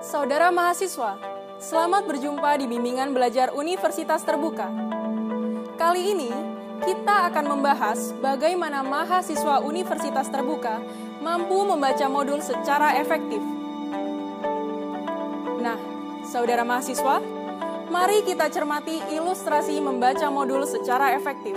Saudara mahasiswa, selamat berjumpa di Bimbingan Belajar Universitas Terbuka. Kali ini, kita akan membahas bagaimana mahasiswa Universitas Terbuka mampu membaca modul secara efektif. Nah, saudara mahasiswa, mari kita cermati ilustrasi membaca modul secara efektif.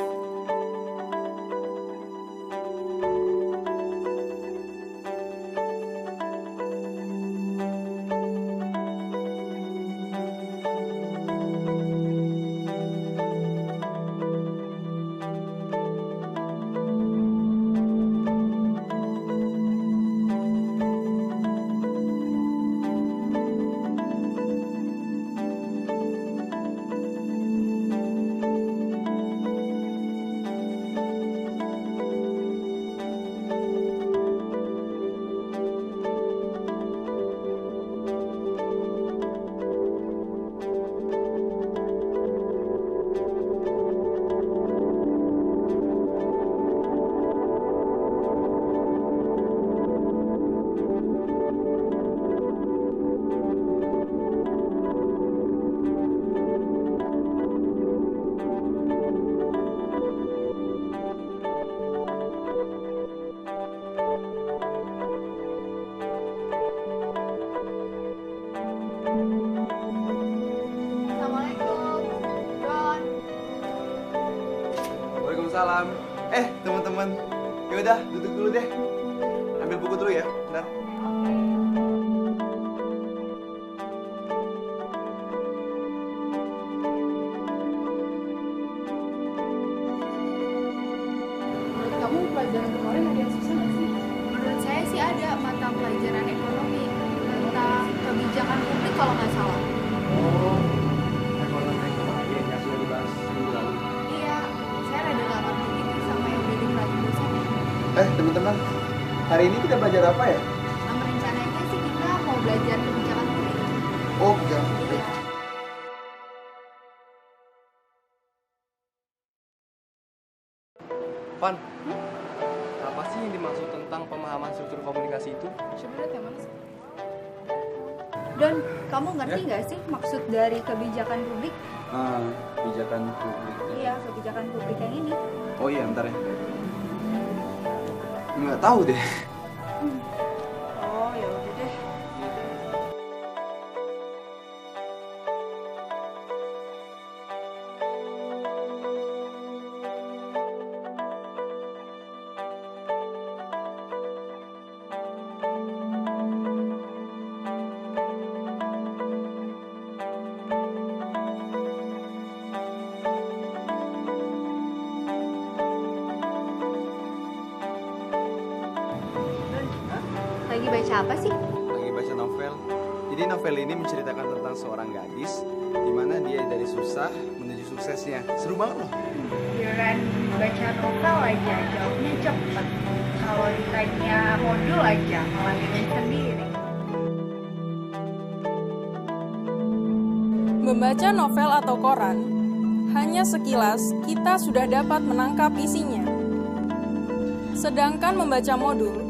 Waalaikumsalam. Teman-teman, yaudah duduk dulu deh. Ambil buku dulu ya, bentar. Menurut kamu pelajaran kemarin ada yang susah nggak sih? Menurut saya sih ada mata pelajaran ekonomi tentang kebijakan publik kalau nggak salah. Oh, ekonomi yang sudah dibahas minggu lalu. Iya, saya rada nggak ngerti gitu sama yang udah dijelasin dosennya. Teman-teman, hari ini kita belajar apa ya? Nama rencananya sih kita mau belajar kebijakan publik. Oh, kebijakan publik. Iya. Pan, apa sih yang dimaksud tentang pemahaman struktur komunikasi itu? Sebenarnya yang mana sih? Don, kamu ngerti nggak sih maksud dari kebijakan publik? Kebijakan publik. Iya, kebijakan publik yang ini. Oh iya, bentar ya. Nggak tahu deh. Oh, ya udah deh. Lagi baca apa sih? Lagi baca novel. Jadi novel ini menceritakan tentang seorang gadis di mana dia dari susah menuju suksesnya. Seru banget loh. Giliran baca novel aja jawabnya cepet. Kalau ditanya modul aja malah bikin sendiri. Membaca novel atau koran, hanya sekilas kita sudah dapat menangkap isinya. Sedangkan membaca modul,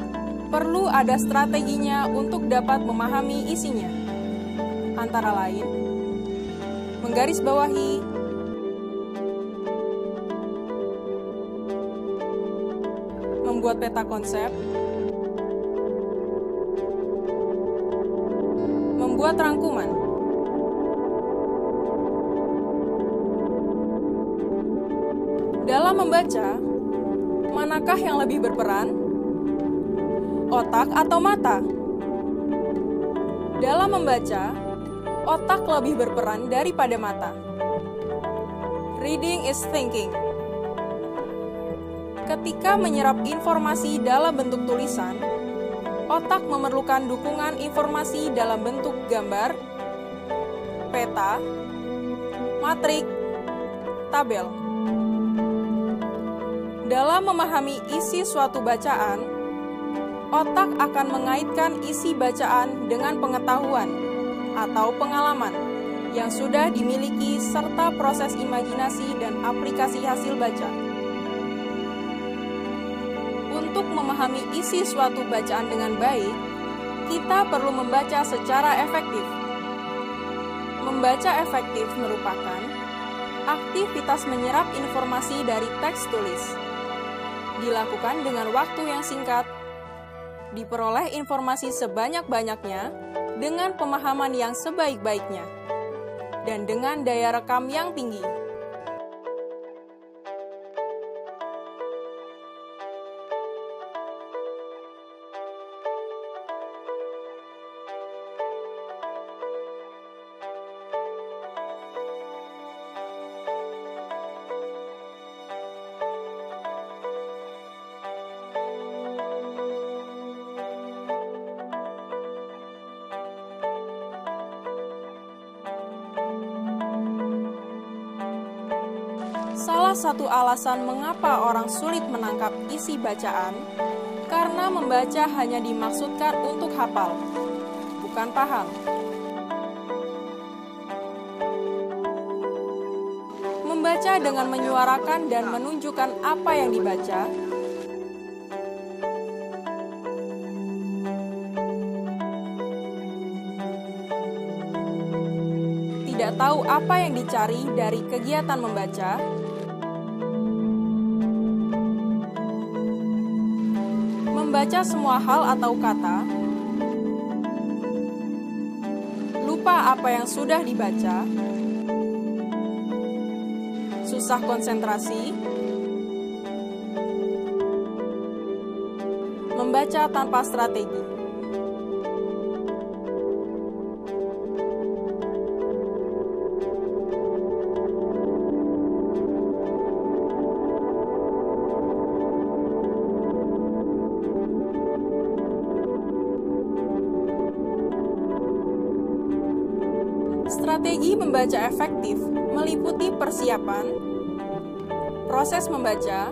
perlu ada strateginya untuk dapat memahami isinya. Antara lain, menggarisbawahi, membuat peta konsep, membuat rangkuman. Dalam membaca, manakah yang lebih berperan? Otak atau mata? Dalam membaca, otak lebih berperan daripada mata. Reading is thinking. Ketika menyerap informasi dalam bentuk tulisan, otak memerlukan dukungan informasi dalam bentuk gambar, peta, matrik, tabel. Dalam memahami isi suatu bacaan, otak akan mengaitkan isi bacaan dengan pengetahuan atau pengalaman yang sudah dimiliki serta proses imajinasi dan aplikasi hasil baca. Untuk memahami isi suatu bacaan dengan baik, kita perlu membaca secara efektif. Membaca efektif merupakan aktivitas menyerap informasi dari teks tulis. Dilakukan dengan waktu yang singkat, diperoleh informasi sebanyak-banyaknya dengan pemahaman yang sebaik-baiknya, dan dengan daya rekam yang tinggi. Salah satu alasan mengapa orang sulit menangkap isi bacaan, karena membaca hanya dimaksudkan untuk hafal, bukan paham. Membaca dengan menyuarakan dan menunjukkan apa yang dibaca, tidak tahu apa yang dicari dari kegiatan membaca, membaca semua hal atau kata, lupa apa yang sudah dibaca, susah konsentrasi, membaca tanpa strategi. Strategi membaca efektif meliputi persiapan, proses membaca,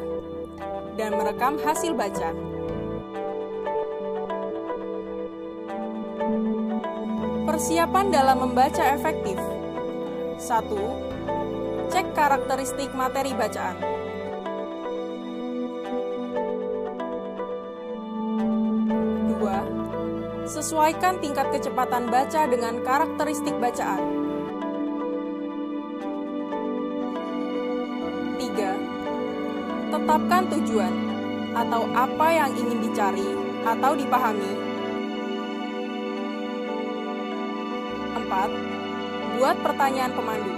dan merekam hasil baca. Persiapan dalam membaca efektif. 1. Cek karakteristik materi bacaan. 2. Sesuaikan tingkat kecepatan baca dengan karakteristik bacaan. 3. Tetapkan tujuan atau apa yang ingin dicari atau dipahami. 4. Buat pertanyaan pemandu.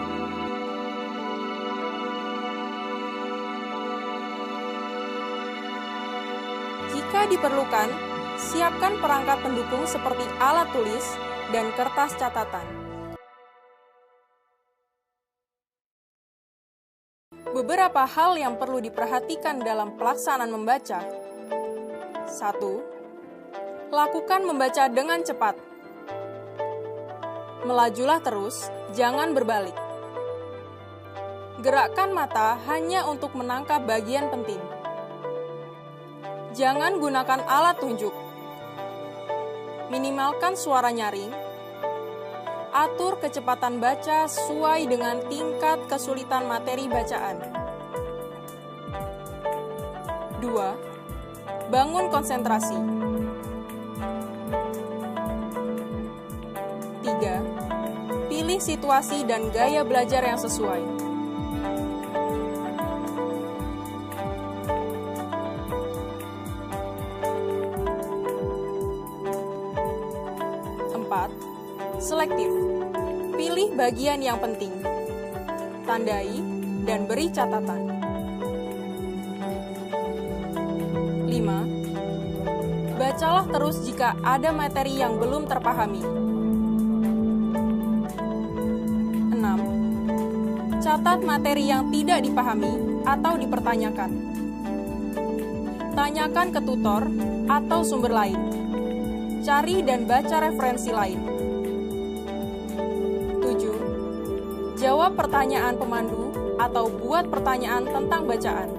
Jika diperlukan, siapkan perangkat pendukung seperti alat tulis dan kertas catatan. Beberapa hal yang perlu diperhatikan dalam pelaksanaan membaca. 1. Lakukan membaca dengan cepat. Melajulah terus, jangan berbalik. Gerakkan mata hanya untuk menangkap bagian penting. Jangan gunakan alat tunjuk. Minimalkan suara nyaring. Atur kecepatan baca sesuai dengan tingkat kesulitan materi bacaan. 2. Bangun konsentrasi. 3. Pilih situasi dan gaya belajar yang sesuai. 4. Selektif. Pilih bagian yang penting. Tandai dan beri catatan. 5. Bacalah terus jika ada materi yang belum terpahami. 6. Catat materi yang tidak dipahami atau dipertanyakan. Tanyakan ke tutor atau sumber lain. Cari dan baca referensi lain. 7. Jawab pertanyaan pemandu atau buat pertanyaan tentang bacaan.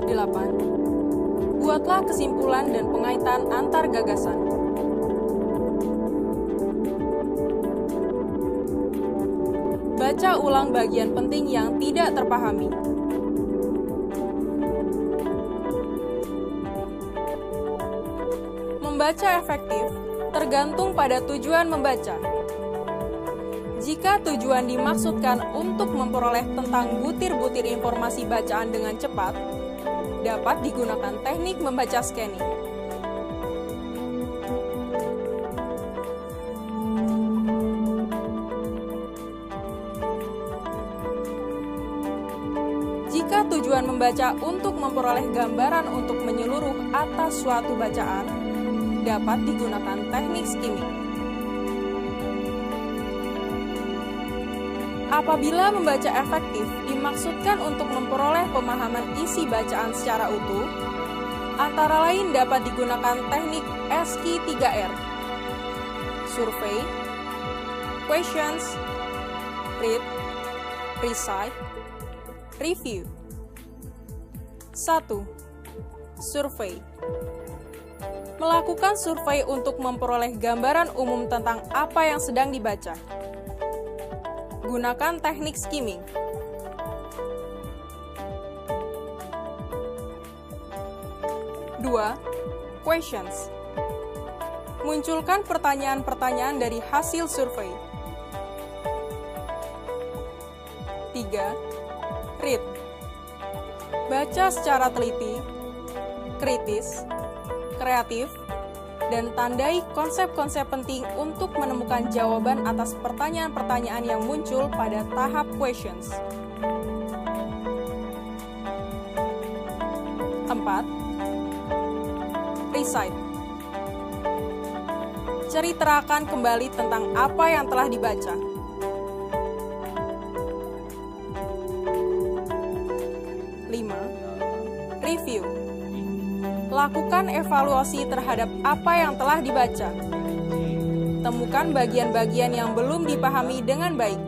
8. Buatlah kesimpulan dan pengaitan antar gagasan. Baca ulang bagian penting yang tidak terpahami. Membaca efektif tergantung pada tujuan membaca. Jika tujuan dimaksudkan untuk memperoleh tentang butir-butir informasi bacaan dengan cepat, dapat digunakan teknik membaca scanning. Jika tujuan membaca untuk memperoleh gambaran untuk menyeluruh atas suatu bacaan, dapat digunakan teknik skimming. Apabila membaca efektif dimaksudkan untuk memperoleh pemahaman isi bacaan secara utuh, antara lain dapat digunakan teknik SQ 3R, survey, questions, read, recite, review. 1. Survei. Melakukan survei untuk memperoleh gambaran umum tentang apa yang sedang dibaca. Gunakan teknik skimming. 2. Questions. Munculkan pertanyaan-pertanyaan dari hasil survei. 3. Read. Baca secara teliti, kritis, kreatif, dan tandai konsep-konsep penting untuk menemukan jawaban atas pertanyaan-pertanyaan yang muncul pada tahap questions. 4. Recite. Ceritakan kembali tentang apa yang telah dibaca. 5. Review. Lakukan evaluasi terhadap apa yang telah dibaca. Temukan bagian-bagian yang belum dipahami dengan baik.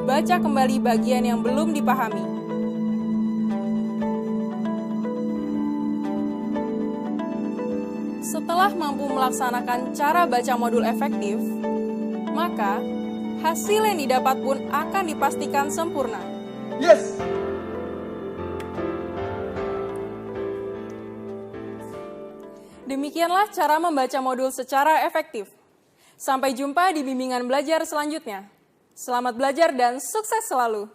Baca kembali bagian yang belum dipahami. Setelah mampu melaksanakan cara baca modul efektif, maka hasil yang didapat pun akan dipastikan sempurna. Yes! Demikianlah cara membaca modul secara efektif. Sampai jumpa di bimbingan belajar selanjutnya. Selamat belajar dan sukses selalu!